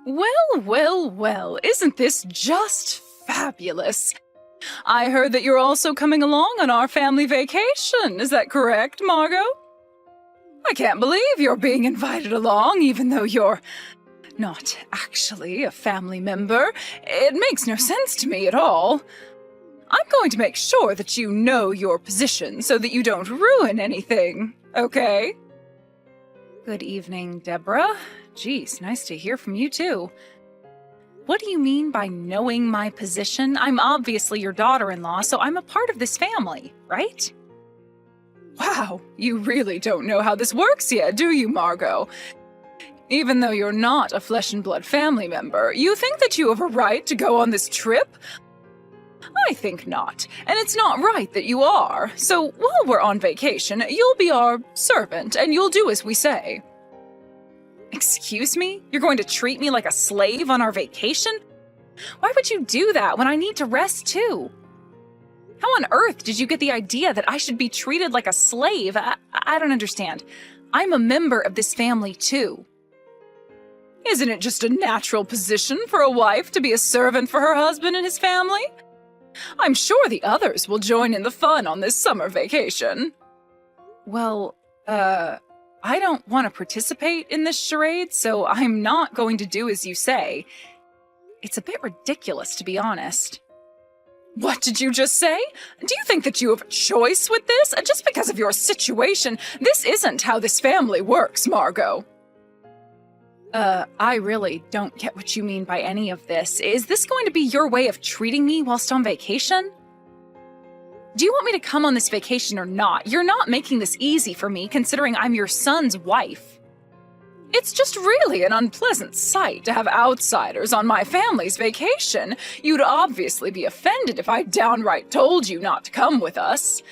Well, well, well, isn't this just fabulous? I heard that you're also coming along on our family vacation. Is that correct, Margot? I can't believe you're being invited along, even though you're not actually a family member. It makes no sense to me at all. I'm going to make sure that you know your position so that you don't ruin anything, okay? Good evening, Deborah. Geez, nice to hear from you too. What do you mean by knowing my position? I'm obviously your daughter-in-law, so I'm a part of this family, right? Wow, you really don't know how this works yet, do you, Margot? Even though you're not a flesh and blood family member, you think that you have a right to go on this trip? I think not, and it's not right that you are. So while we're on vacation, you'll be our servant, and you'll do as we say. Excuse me? You're going to treat me like a slave on our vacation? Why would you do that when I need to rest too? How on earth did you get the idea that I should be treated like a slave? I don't understand. I'm a member of this family too. Isn't it just a natural position for a wife to be a servant for her husband and his family? I'm sure the others will join in the fun on this summer vacation. Well, I don't want to participate in this charade, so I'm not going to do as you say. It's a bit ridiculous, to be honest. What did you just say? Do you think that you have a choice with this? Just because of your situation, this isn't how this family works, Margot. I really don't get what you mean by any of this. Is this going to be your way of treating me whilst on vacation? Do you want me to come on this vacation or not? You're not making this easy for me, considering I'm your son's wife. It's just really an unpleasant sight to have outsiders on my family's vacation. You'd obviously be offended if I downright told you not to come with us.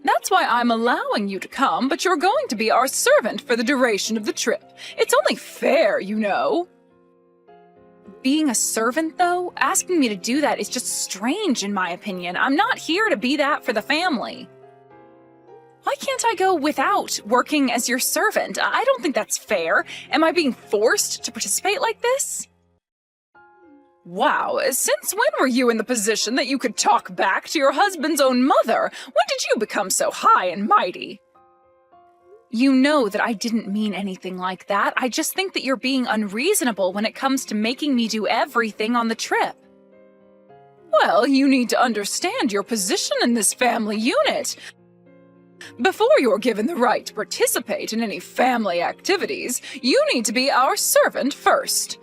That's why I'm allowing you to come, but you're going to be our servant for the duration of the trip. It's only fair, you know. Being a servant, though, asking me to do that is just strange in my opinion. I'm not here to be that for the family. Why can't I go without working as your servant? I don't think that's fair. Am I being forced to participate like this? Wow, since when were you in the position that you could talk back to your husband's own mother? When did you become so high and mighty? You know that I didn't mean anything like that. I just think that you're being unreasonable when it comes to making me do everything on the trip. Well, you need to understand your position in this family unit. Before you're given the right to participate in any family activities, you need to be our servant first.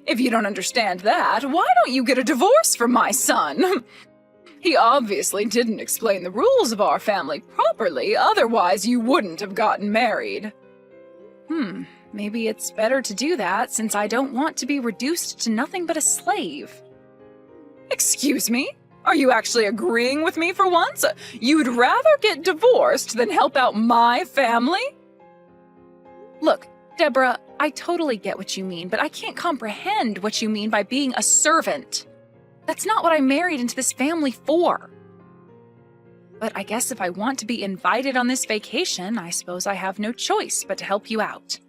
If you don't understand that, why don't you get a divorce from my son? He obviously didn't explain the rules of our family properly, otherwise you wouldn't have gotten married. Maybe it's better to do that since I don't want to be reduced to nothing but a slave. Excuse me? Are you actually agreeing with me for once? You'd rather get divorced than help out my family? Look, Deborah, I totally get what you mean, but I can't comprehend what you mean by being a servant. That's not what I married into this family for. But I guess if I want to be invited on this vacation, I suppose I have no choice but to help you out.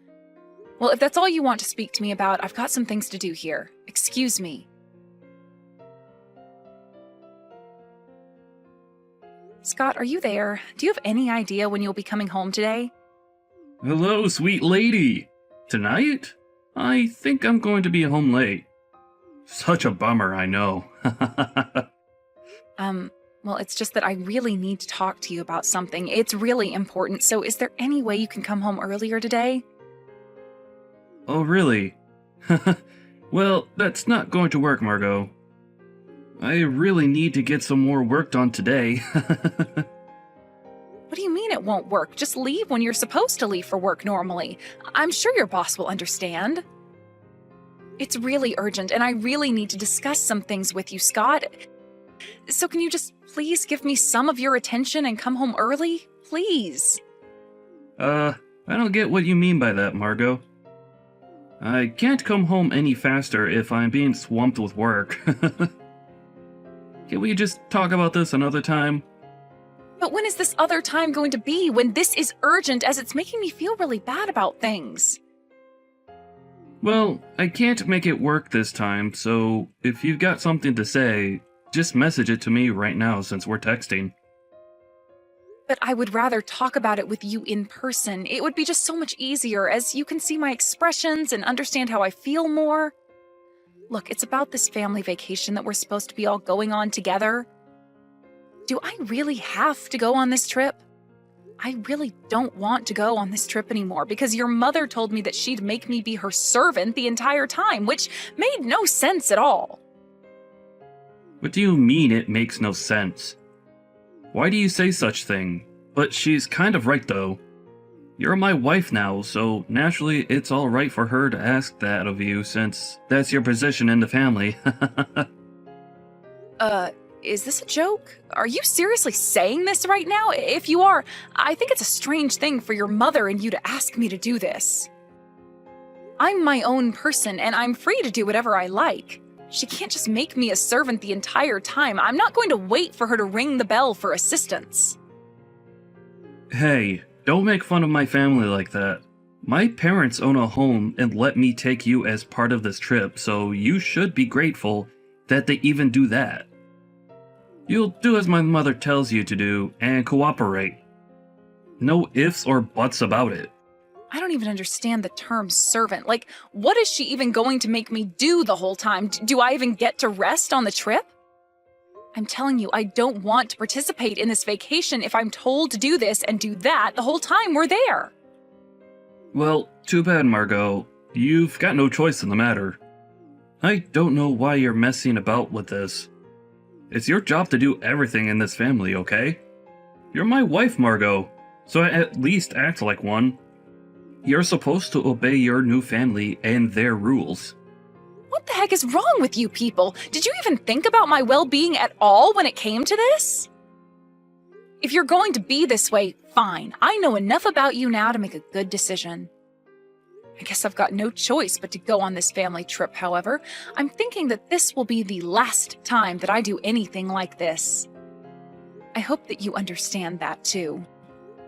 Well, if that's all you want to speak to me about, I've got some things to do here. Excuse me. Scott, are you there? Do you have any idea when you'll be coming home today? Hello, sweet lady. Tonight? I think I'm going to be home late. Such a bummer, I know. Well, it's just that I really need to talk to you about something. It's really important, so is there any way you can come home earlier today? Oh, really? Well, that's not going to work, Margot. I really need to get some more work done today. What do you mean it won't work? Just leave when you're supposed to leave for work normally. I'm sure your boss will understand. It's really urgent, and I really need to discuss some things with you, Scott. So can you just please give me some of your attention and come home early? Please. I don't get what you mean by that, Margot. I can't come home any faster if I'm being swamped with work. Can we just talk about this another time? But when is this other time going to be when this is urgent as it's making me feel really bad about things? Well, I can't make it work this time, so if you've got something to say, just message it to me right now since we're texting. But I would rather talk about it with you in person. It would be just so much easier, as you can see my expressions and understand how I feel more. Look, it's about this family vacation that we're supposed to be all going on together. Do I really have to go on this trip? I really don't want to go on this trip anymore because your mother told me that she'd make me be her servant the entire time, which made no sense at all. What do you mean it makes no sense? Why do you say such thing? But she's kind of right though. You're my wife now, so naturally it's alright for her to ask that of you since that's your position in the family. Is this a joke? Are you seriously saying this right now? If you are, I think it's a strange thing for your mother and you to ask me to do this. I'm my own person and I'm free to do whatever I like. She can't just make me a servant the entire time. I'm not going to wait for her to ring the bell for assistance. Hey, don't make fun of my family like that. My parents own a home and let me take you as part of this trip, so you should be grateful that they even do that. You'll do as my mother tells you to do and cooperate. No ifs or buts about it. I don't even understand the term servant. Like, what is she even going to make me do the whole time? Do I even get to rest on the trip? I'm telling you, I don't want to participate in this vacation if I'm told to do this and do that the whole time we're there. Well, too bad, Margot. You've got no choice in the matter. I don't know why you're messing about with this. It's your job to do everything in this family, okay? You're my wife, Margot, so at least act like one. You're supposed to obey your new family and their rules. What the heck is wrong with you people? Did you even think about my well-being at all when it came to this? If you're going to be this way, fine. I know enough about you now to make a good decision. I guess I've got no choice but to go on this family trip, however. I'm thinking that this will be the last time that I do anything like this. I hope that you understand that too.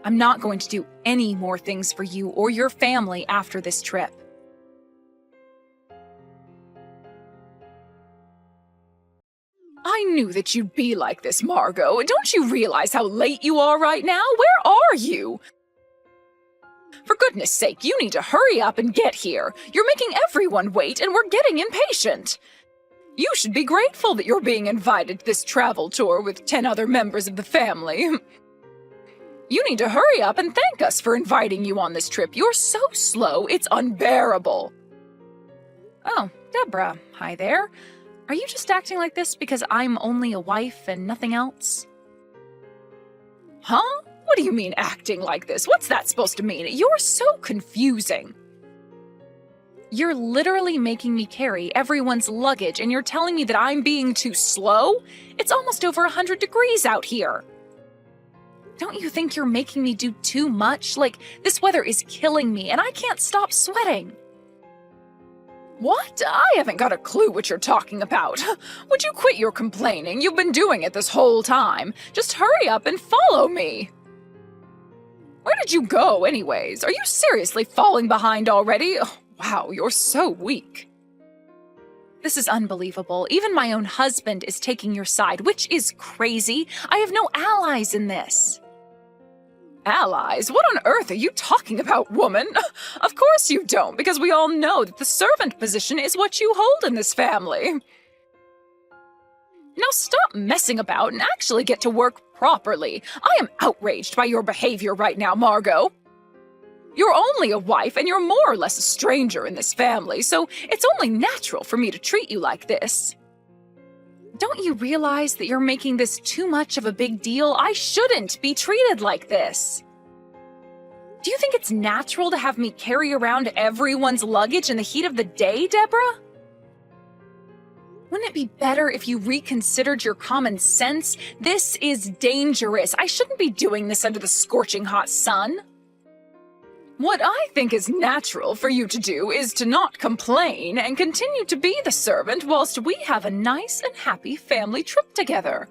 I'm not going to do any more things for you or your family after this trip. I knew that you'd be like this, Margot. Don't you realize how late you are right now? Where are you? For goodness sake, you need to hurry up and get here. You're making everyone wait, and we're getting impatient. You should be grateful that you're being invited to this travel tour with 10 other members of the family. You need to hurry up and thank us for inviting you on this trip. You're so slow, it's unbearable. Oh, Deborah, hi there. Are you just acting like this because I'm only a wife and nothing else? Huh? What do you mean acting like this? What's that supposed to mean? You're so confusing. You're literally making me carry everyone's luggage and you're telling me that I'm being too slow? It's almost over 100 degrees out here. Don't you think you're making me do too much? Like, this weather is killing me and I can't stop sweating. What? I haven't got a clue what you're talking about. Would you quit your complaining? You've been doing it this whole time. Just hurry up and follow me. Where did you go, anyways? Are you seriously falling behind already? Oh, wow, you're so weak. This is unbelievable. Even my own husband is taking your side, which is crazy. I have no allies in this. Allies? What on earth are you talking about, woman? Of course you don't, because we all know that the servant position is what you hold in this family. Now stop messing about and actually get to work properly. I am outraged by your behavior right now, Margot. You're only a wife and you're more or less a stranger in this family, so it's only natural for me to treat you like this. Don't you realize that you're making this too much of a big deal? I shouldn't be treated like this. Do you think it's natural to have me carry around everyone's luggage in the heat of the day, Deborah? Wouldn't it be better if you reconsidered your common sense? This is dangerous. I shouldn't be doing this under the scorching hot sun. What I think is natural for you to do is to not complain and continue to be the servant whilst we have a nice and happy family trip together.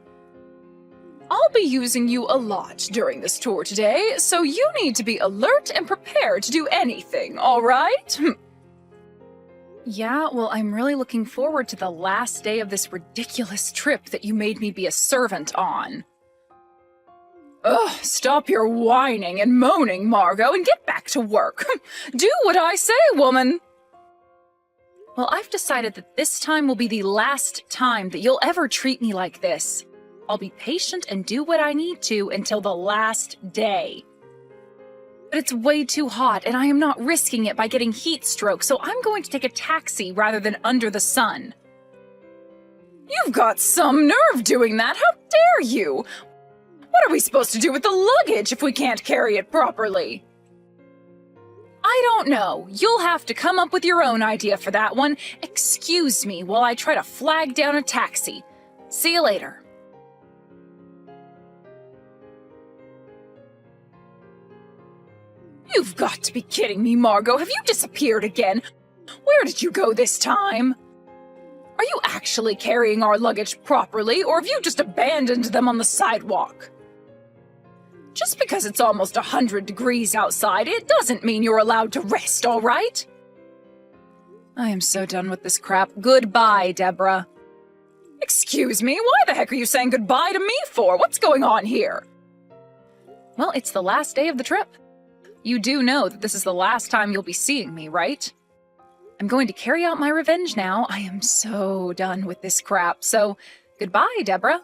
I'll be using you a lot during this tour today, so you need to be alert and prepared to do anything, all right? Yeah, well, I'm really looking forward to the last day of this ridiculous trip that you made me be a servant on. Ugh, stop your whining and moaning, Margot, and get back to work. Do what I say, woman. Well, I've decided that this time will be the last time that you'll ever treat me like this. I'll be patient and do what I need to until the last day. But it's way too hot, and I am not risking it by getting heat stroke, so I'm going to take a taxi rather than under the sun. You've got some nerve doing that! How dare you! What are we supposed to do with the luggage if we can't carry it properly? I don't know. You'll have to come up with your own idea for that one. Excuse me while I try to flag down a taxi. See you later. You've got to be kidding me, Margot. Have you disappeared again? Where did you go this time? Are you actually carrying our luggage properly, or have you just abandoned them on the sidewalk? Just because it's almost 100 degrees outside, it doesn't mean you're allowed to rest, all right? I am so done with this crap. Goodbye, Deborah. Excuse me, why the heck are you saying goodbye to me for? What's going on here? Well, it's the last day of the trip. You do know that this is the last time you'll be seeing me, right? I'm going to carry out my revenge now. I am so done with this crap, so goodbye, Deborah.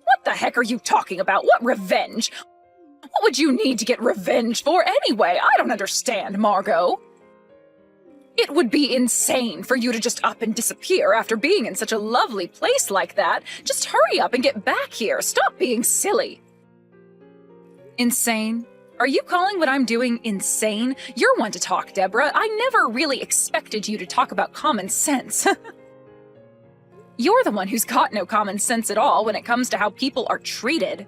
What the heck are you talking about? What revenge? What would you need to get revenge for anyway? I don't understand, Margot. It would be insane for you to just up and disappear after being in such a lovely place like that. Just hurry up and get back here. Stop being silly. Insane? Are you calling what I'm doing insane? You're one to talk, Deborah. I never really expected you to talk about common sense. You're the one who's got no common sense at all when it comes to how people are treated.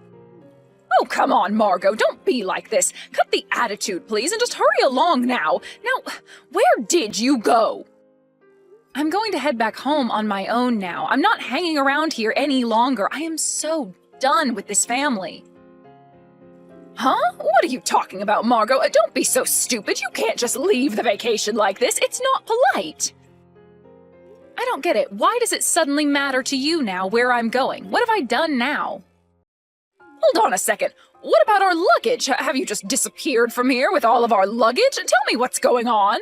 Oh, come on, Margot, don't be like this. Cut the attitude, please, and just hurry along now. Now, where did you go? I'm going to head back home on my own now. I'm not hanging around here any longer. I am so done with this family. Huh? What are you talking about, Margot? Don't be so stupid. You can't just leave the vacation like this. It's not polite. I don't get it. Why does it suddenly matter to you now where I'm going? What have I done now? Hold on a second. What about our luggage? Have you just disappeared from here with all of our luggage? Tell me what's going on.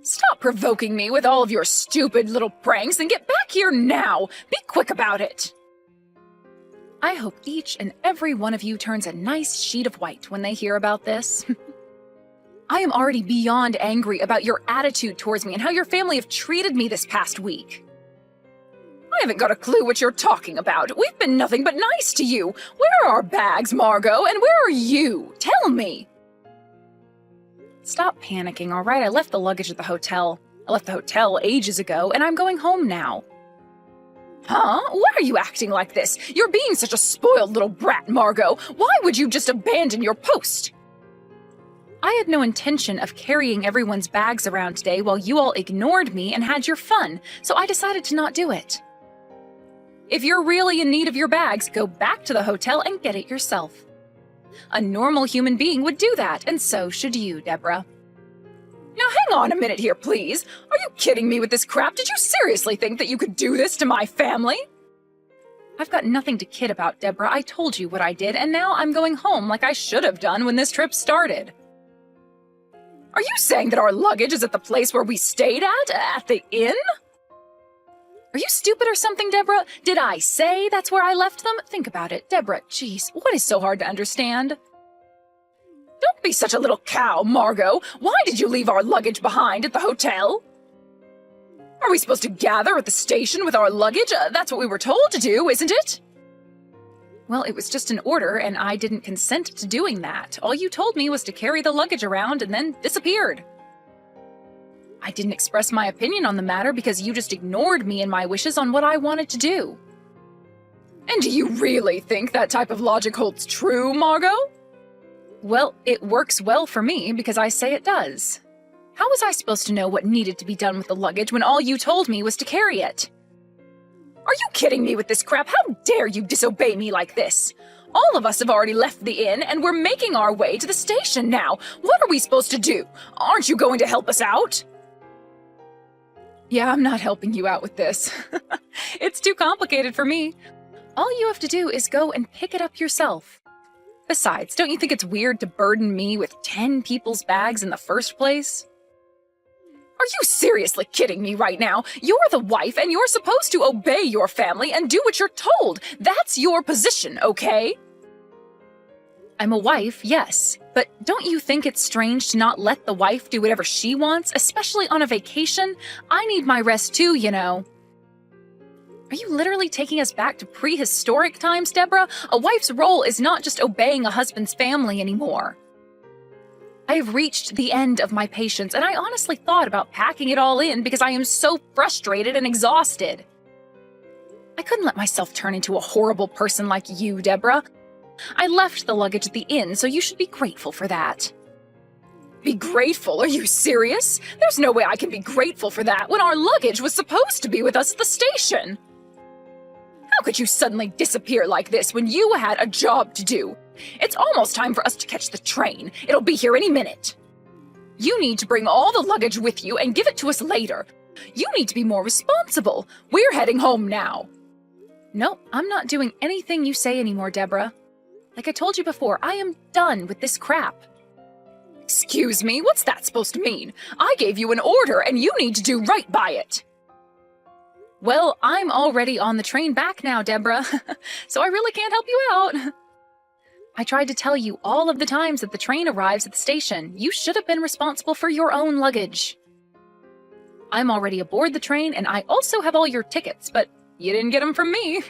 Stop provoking me with all of your stupid little pranks and get back here now. Be quick about it. I hope each and every one of you turns a nice sheet of white when they hear about this. I am already beyond angry about your attitude towards me and how your family have treated me this past week. I haven't got a clue what you're talking about. We've been nothing but nice to you. Where are our bags, Margot? And where are you? Tell me. Stop panicking, all right? I left the luggage at the hotel. I left the hotel ages ago, and I'm going home now. Huh? Why are you acting like this? You're being such a spoiled little brat, Margot. Why would you just abandon your post? I had no intention of carrying everyone's bags around today while you all ignored me and had your fun, so I decided to not do it. If you're really in need of your bags, go back to the hotel and get it yourself. A normal human being would do that, and so should you, Deborah. Now hang on a minute here, please. Are you kidding me with this crap? Did you seriously think that you could do this to my family? I've got nothing to kid about, Deborah. I told you what I did, and now I'm going home like I should have done when this trip started. Are you saying that our luggage is at the place where we stayed at the inn? Are you stupid or something, Deborah? Did I say that's where I left them? Think about it, Deborah. Jeez, what is so hard to understand? Don't be such a little cow, Margot. Why did you leave our luggage behind at the hotel? Are we supposed to gather at the station with our luggage? That's what we were told to do, isn't it? Well, it was just an order, and I didn't consent to doing that. All you told me was to carry the luggage around and then disappeared. I didn't express my opinion on the matter because you just ignored me and my wishes on what I wanted to do. And do you really think that type of logic holds true, Margot? Well, it works well for me because I say it does. How was I supposed to know what needed to be done with the luggage when all you told me was to carry it? Are you kidding me with this crap? How dare you disobey me like this? All of us have already left the inn, and we're making our way to the station now. What are we supposed to do? Aren't you going to help us out? Yeah, I'm not helping you out with this. It's too complicated for me. All you have to do is go and pick it up yourself. Besides, don't you think it's weird to burden me with 10 people's bags in the first place? Are you seriously kidding me right now? You're the wife and you're supposed to obey your family and do what you're told. That's your position, okay? I'm a wife, yes, but don't you think it's strange to not let the wife do whatever she wants, especially on a vacation? I need my rest too, you know. Are you literally taking us back to prehistoric times, Deborah? A wife's role is not just obeying a husband's family anymore. I have reached the end of my patience, and I honestly thought about packing it all in because I am so frustrated and exhausted. I couldn't let myself turn into a horrible person like you, Deborah. I left the luggage at the inn, so you should be grateful for that. Be grateful? Are you serious? There's no way I can be grateful for that when our luggage was supposed to be with us at the station. How could you suddenly disappear like this when you had a job to do? It's almost time for us to catch the train. It'll be here any minute. You need to bring all the luggage with you and give it to us later. You need to be more responsible. We're heading home now. No, I'm not doing anything you say anymore, Deborah. Like I told you before, I am done with this crap. Excuse me, what's that supposed to mean? I gave you an order and you need to do right by it. Well, I'm already on the train back now, Deborah, so I really can't help you out. I tried to tell you all of the times that the train arrives at the station. You should have been responsible for your own luggage. I'm already aboard the train, and I also have all your tickets, but you didn't get them from me.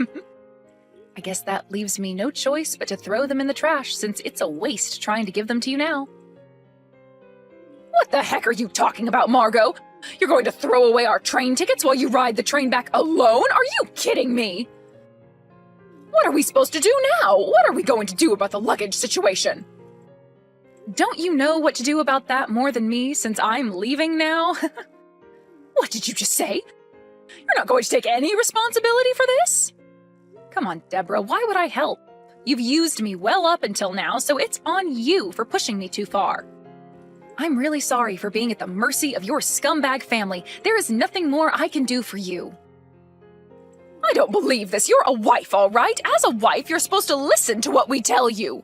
I guess that leaves me no choice but to throw them in the trash, since it's a waste trying to give them to you now. What the heck are you talking about, Margot? You're going to throw away our train tickets while you ride the train back alone? Are you kidding me? What are we supposed to do now? What are we going to do about the luggage situation? Don't you know what to do about that more than me, since I'm leaving now? What did you just say? You're not going to take any responsibility for this? Come on, Deborah, why would I help? You've used me well up until now, so it's on you for pushing me too far. I'm really sorry for being at the mercy of your scumbag family. There is nothing more I can do for you. I don't believe this. You're a wife, all right? As a wife, you're supposed to listen to what we tell you.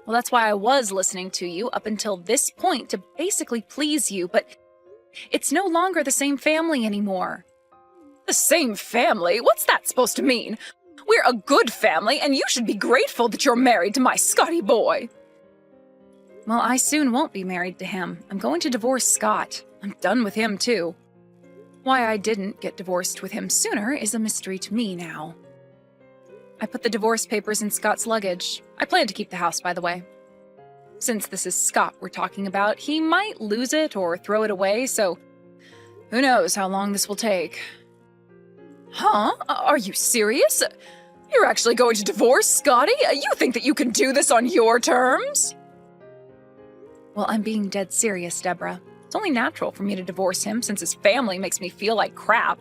Well, that's why I was listening to you up until this point, to basically please you, but it's no longer the same family anymore. The same family? What's that supposed to mean? We're a good family, and you should be grateful that you're married to my Scotty boy. Well, I soon won't be married to him. I'm going to divorce Scott. I'm done with him, too. Why I didn't get divorced with him sooner is a mystery to me now. I put the divorce papers in Scott's luggage. I plan to keep the house, by the way. Since this is Scott we're talking about, he might lose it or throw it away, so who knows how long this will take. Huh? Are you serious? You're actually going to divorce Scotty? You think that you can do this on your terms? Well, I'm being dead serious, Deborah. It's only natural for me to divorce him since his family makes me feel like crap.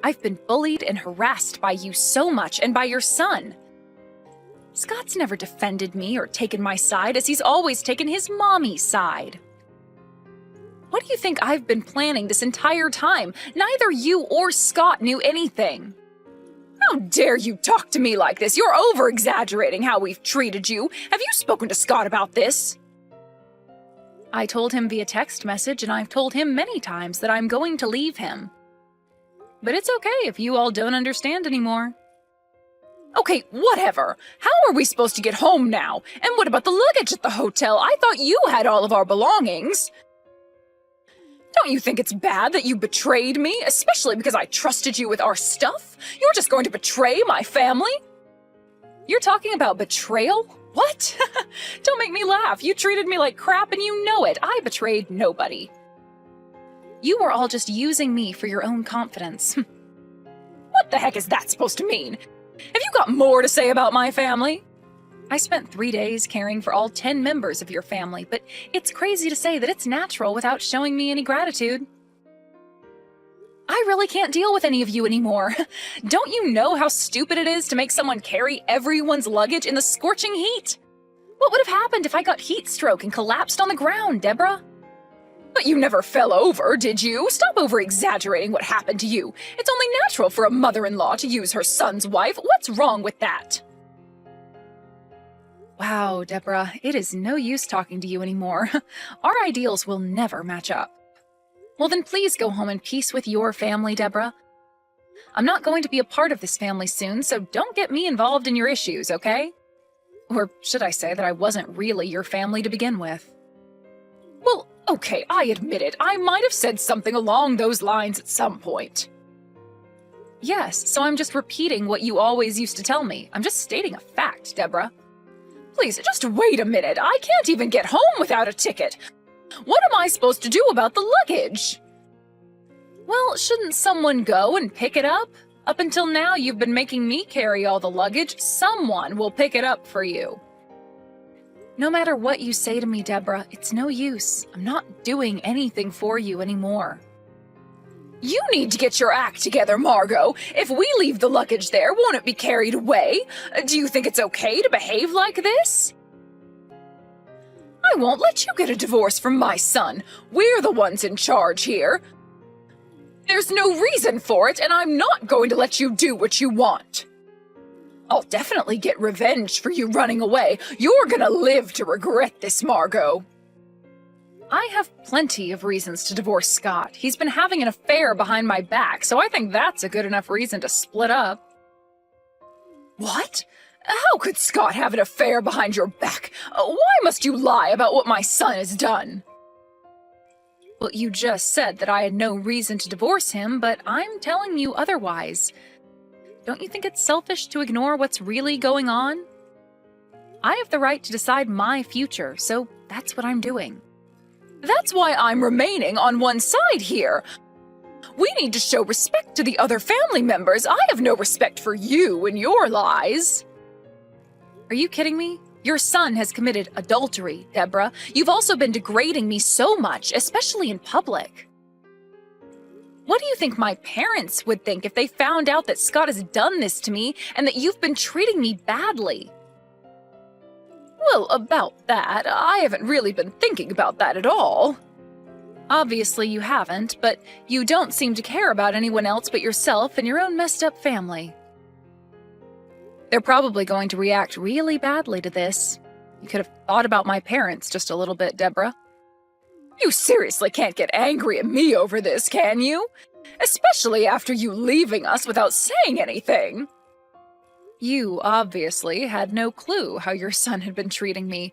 I've been bullied and harassed by you so much, and by your son. Scott's never defended me or taken my side, as he's always taken his mommy's side. What do you think I've been planning this entire time? Neither you or Scott knew anything. How dare you talk to me like this? You're over-exaggerating how we've treated you. Have you spoken to Scott about this? I told him via text message, and I've told him many times that I'm going to leave him. But it's okay if you all don't understand anymore. Okay, whatever. How are we supposed to get home now? And what about the luggage at the hotel? I thought you had all of our belongings. Don't you think it's bad that you betrayed me, especially because I trusted you with our stuff? You're just going to betray my family? You're talking about betrayal? What? Don't make me laugh. You treated me like crap and you know it. I betrayed nobody. You were all just using me for your own confidence. What the heck is that supposed to mean? Have you got more to say about my family? I spent 3 days caring for all 10 members of your family, but it's crazy to say that it's natural without showing me any gratitude. I really can't deal with any of you anymore. Don't you know how stupid it is to make someone carry everyone's luggage in the scorching heat? What would have happened if I got heat stroke and collapsed on the ground, Deborah? But you never fell over, did you? Stop over-exaggerating what happened to you. It's only natural for a mother-in-law to use her son's wife. What's wrong with that? Wow, Deborah, it is no use talking to you anymore. Our ideals will never match up. Well, then please go home in peace with your family, Deborah. I'm not going to be a part of this family soon, so don't get me involved in your issues, okay? Or should I say that I wasn't really your family to begin with? Well, okay, I admit it. I might have said something along those lines at some point. Yes, so I'm just repeating what you always used to tell me. I'm just stating a fact, Deborah. Please, just wait a minute. I can't even get home without a ticket. What am I supposed to do about the luggage? Well, shouldn't someone go and pick it up? Up until now, you've been making me carry all the luggage. Someone will pick it up for you. No matter what you say to me, Deborah, it's no use. I'm not doing anything for you anymore. You need to get your act together, Margot. If we leave the luggage there, won't it be carried away? Do you think it's okay to behave like this? I won't let you get a divorce from my son. We're the ones in charge here. There's no reason for it, and I'm not going to let you do what you want. I'll definitely get revenge for you running away. You're gonna live to regret this, Margot. I have plenty of reasons to divorce Scott. He's been having an affair behind my back, so I think that's a good enough reason to split up. What? How could Scott have an affair behind your back? Why must you lie about what my son has done? Well, you just said that I had no reason to divorce him, but I'm telling you otherwise. Don't you think it's selfish to ignore what's really going on? I have the right to decide my future, so that's what I'm doing. That's why I'm remaining on one side here. We need to show respect to the other family members. I have no respect for you and your lies. Are you kidding me? Your son has committed adultery, Deborah. You've also been degrading me so much, especially in public. What do you think my parents would think if they found out that Scott has done this to me and that you've been treating me badly? Well, about that, I haven't really been thinking about that at all. Obviously you haven't, but you don't seem to care about anyone else but yourself and your own messed up family. They're probably going to react really badly to this. You could have thought about my parents just a little bit, Deborah. You seriously can't get angry at me over this, can you? Especially after you leaving us without saying anything. You obviously had no clue how your son had been treating me.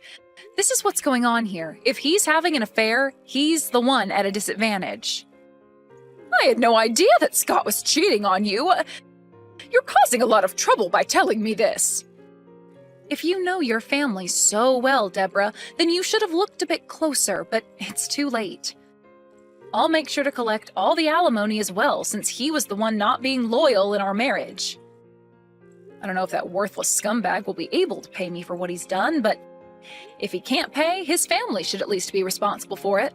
This is what's going on here. If he's having an affair, he's the one at a disadvantage. I had no idea that Scott was cheating on you. You're causing a lot of trouble by telling me this. If you know your family so well, Deborah, then you should have looked a bit closer, but it's too late. I'll make sure to collect all the alimony as well, since he was the one not being loyal in our marriage. I don't know if that worthless scumbag will be able to pay me for what he's done, but if he can't pay, his family should at least be responsible for it.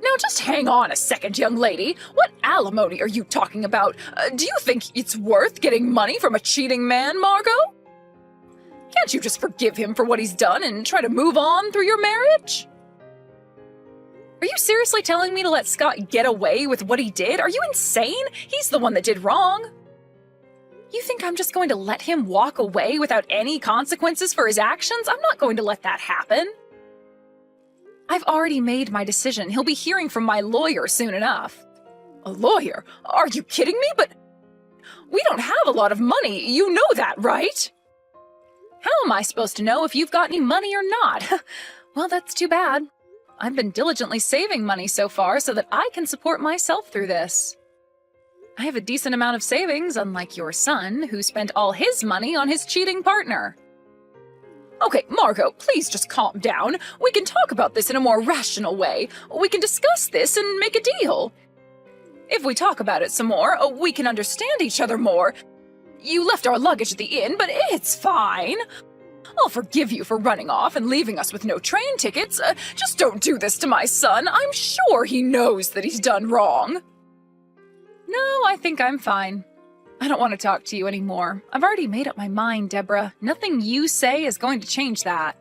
Now just hang on a second, young lady. What alimony are you talking about? Do you think it's worth getting money from a cheating man, Margot? Can't you just forgive him for what he's done and try to move on through your marriage? Are you seriously telling me to let Scott get away with what he did? Are you insane? He's the one that did wrong. You think I'm just going to let him walk away without any consequences for his actions? I'm not going to let that happen. I've already made my decision. He'll be hearing from my lawyer soon enough. A lawyer? Are you kidding me? But we don't have a lot of money. You know that, right? How am I supposed to know if you've got any money or not? Well, that's too bad. I've been diligently saving money so far so that I can support myself through this. I have a decent amount of savings, unlike your son, who spent all his money on his cheating partner. Okay, Margot, please just calm down. We can talk about this in a more rational way. We can discuss this and make a deal. If we talk about it some more, we can understand each other more. You left our luggage at the inn, but it's fine. I'll forgive you for running off and leaving us with no train tickets. Just don't do this to my son. I'm sure he knows that he's done wrong. No, I think I'm fine. I don't want to talk to you anymore. I've already made up my mind, Deborah. Nothing you say is going to change that.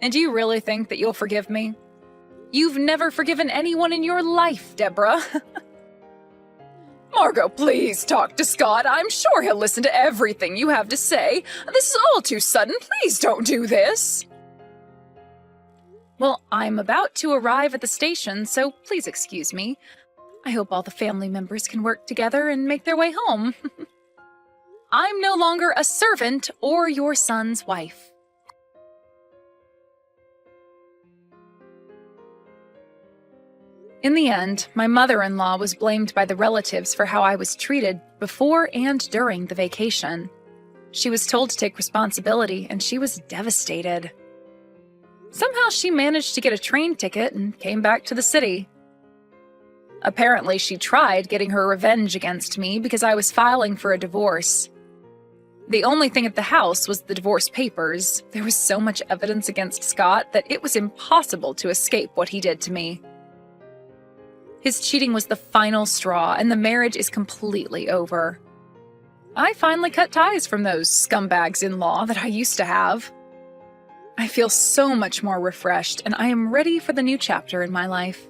And do you really think that you'll forgive me? You've never forgiven anyone in your life, Deborah. Margot, please talk to Scott. I'm sure he'll listen to everything you have to say. This is all too sudden. Please don't do this. Well, I'm about to arrive at the station, so please excuse me. I hope all the family members can work together and make their way home. I'm no longer a servant or your son's wife. In the end, my mother-in-law was blamed by the relatives for how I was treated before and during the vacation. She was told to take responsibility, and she was devastated. Somehow she managed to get a train ticket and came back to the city. Apparently, she tried getting her revenge against me because I was filing for a divorce. The only thing at the house was the divorce papers. There was so much evidence against Scott that it was impossible to escape what he did to me. His cheating was the final straw, and the marriage is completely over. I finally cut ties from those scumbags-in-law that I used to have. I feel so much more refreshed, and I am ready for the new chapter in my life.